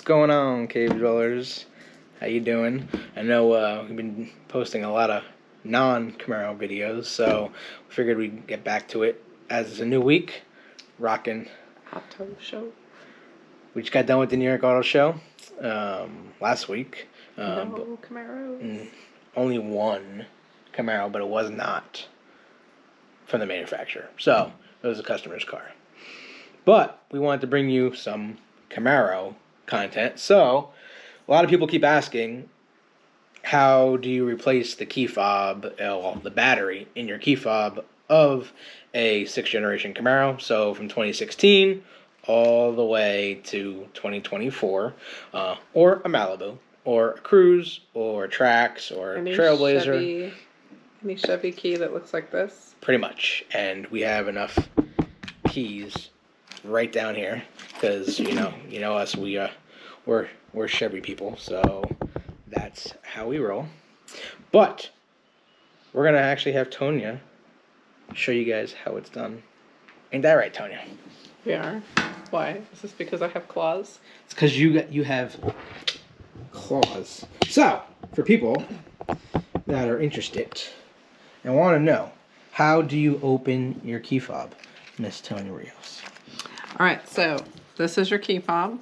going on, cave dwellers? How you doing? I know we've been posting a lot of non-Camaro videos, so we figured we'd get back to it as it's a new week. Rocking Auto show. We just got done with the New York Auto Show last week. No Camaros. Only one Camaro, but it was not from the manufacturer. So it was a customer's car. But we wanted to bring you some Camaro content. So a lot of people keep asking, how do you replace the key fob, the battery in your key fob of a 6th generation Camaro? So from 2016 all the way to 2024, or a Malibu, or a Cruise, or a Trax, or a Trailblazer. Any Chevy key that looks like this? Pretty much. And we have enough keys right down here because you know us, we're Chevy people, so that's how we roll. But we're gonna actually have Tonya show you guys how it's done. Ain't that right, Tonya? We are. Why? Is this because I have claws? It's because you have claws. So for people that are interested and want to know, how do you open your key fob, Miss Tonya Rios? All right, so this is your key fob,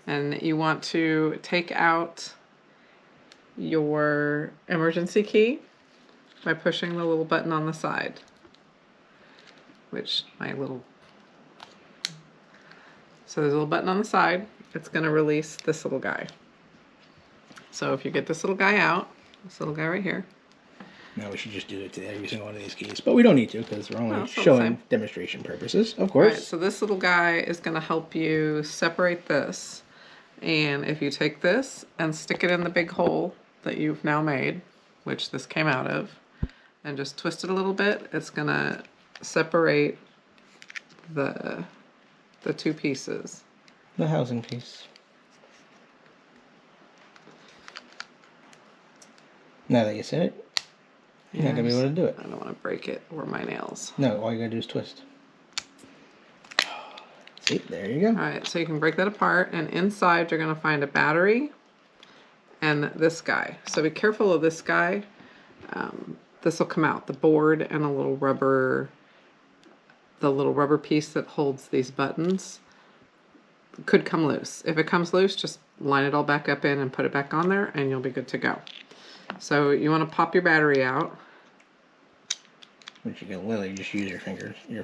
and you want to take out your emergency key by pushing the little button on the side, so there's a little button on the side. It's going to release this little guy. So if you get this little guy out, this little guy right here. Now we should just do it to every single one of these keys, but we don't need to because we're only showing demonstration purposes, of course. Right, so this little guy is going to help you separate this, and if you take this and stick it in the big hole that you've now made, which this came out of, and just twist it a little bit, it's going to separate the two pieces. The housing piece. Now that you said it, you're not going to be able to do it. I don't want to break it or my nails. No, all you got to do is twist. See, there you go. Alright, so you can break that apart, and inside you're going to find a battery and this guy. So be careful of this guy. This will come out, the board and the little rubber piece that holds these buttons could come loose. If it comes loose, just line it all back up in and put it back on there, and you'll be good to go. So you want to pop your battery out, which you can literally just use your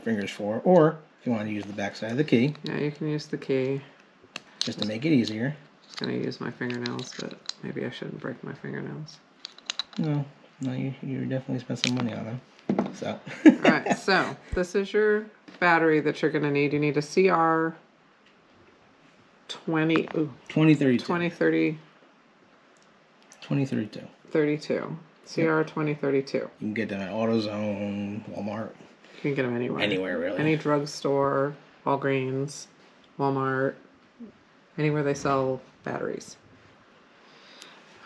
fingers for, or if you want to use the back side of the key. Yeah, you can use the key. Just to make it easier. Just gonna use my fingernails, but maybe I shouldn't break my fingernails. No, you definitely spent some money on them. So. Alright, so this is your battery that you're gonna need. You need a CR2032. 2032. CR2032. You can get them at AutoZone, Walmart. You can get them anywhere. Anywhere, really. Any drugstore, Walgreens, Walmart, anywhere they sell batteries.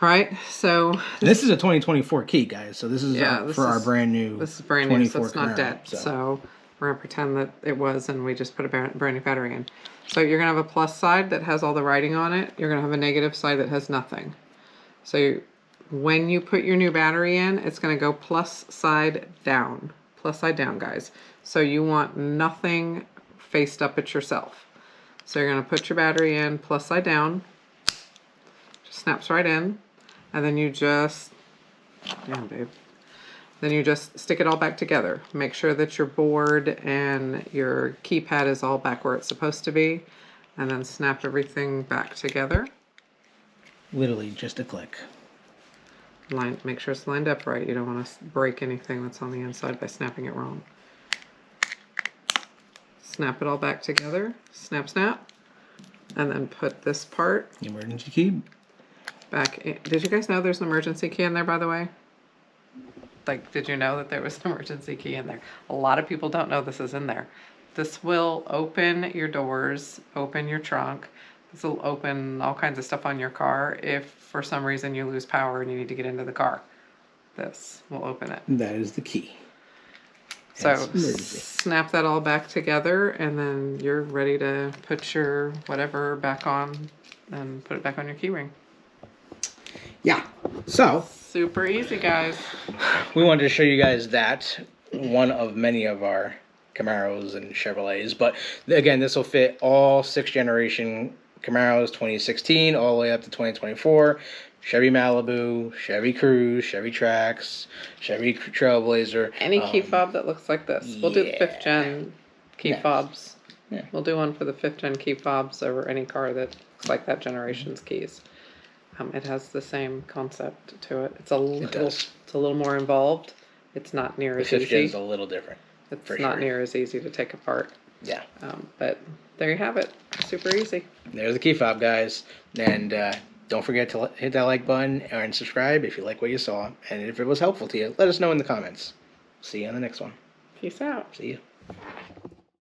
Alright, so... This is a 2024 key, guys. So this is our brand new... This is brand new, so it's not dead. So we're going to pretend that it was, and we just put a brand new battery in. So you're going to have a plus side that has all the writing on it. You're going to have a negative side that has nothing. So when you put your new battery in, it's going to go plus side down. Plus side down, guys. So you want nothing faced up at yourself. So you're going to put your battery in plus side down. Just snaps right in. And then you just, damn babe. Then you just stick it all back together. Make sure that your board and your keypad is all back where it's supposed to be. And then snap everything back together. Literally just a click. Make sure it's lined up right. You don't want to break anything that's on the inside by snapping it wrong. Snap it all back together. Snap, snap. And then put this part. Emergency key. Back in. Did you guys know there's an emergency key in there, by the way? Like, did you know that there was an emergency key in there? A lot of people don't know this is in there. This will open your doors, open your trunk. This will open all kinds of stuff on your car if for some reason you lose power and you need to get into the car. This will open it. That is the key. So emergency. snap that all back together, and then you're ready to put your whatever back on and put it back on your keyring. Yeah. So Super easy, guys. we wanted to show you guys that one of many of our Camaros and Chevrolets, but again, this will fit all 6th generation Camaros, 2016 all the way up to 2024. Chevy Malibu, Chevy Cruze, Chevy Trax, Chevy Trailblazer. Any key fob that looks like this. We'll do the 5th gen key fobs. Yeah. We'll do one for the 5th gen key fobs over any car that looks like that generation's keys. It has the same concept to it. It's a little more involved. It's not near as easy. The 5th gen is a little different. It's not near as easy to take apart. Yeah. But there you have it. Super easy. There's the key fob, guys. And don't forget to hit that like button and subscribe if you like what you saw. And if it was helpful to you, let us know in the comments. See you on the next one. Peace out. See you.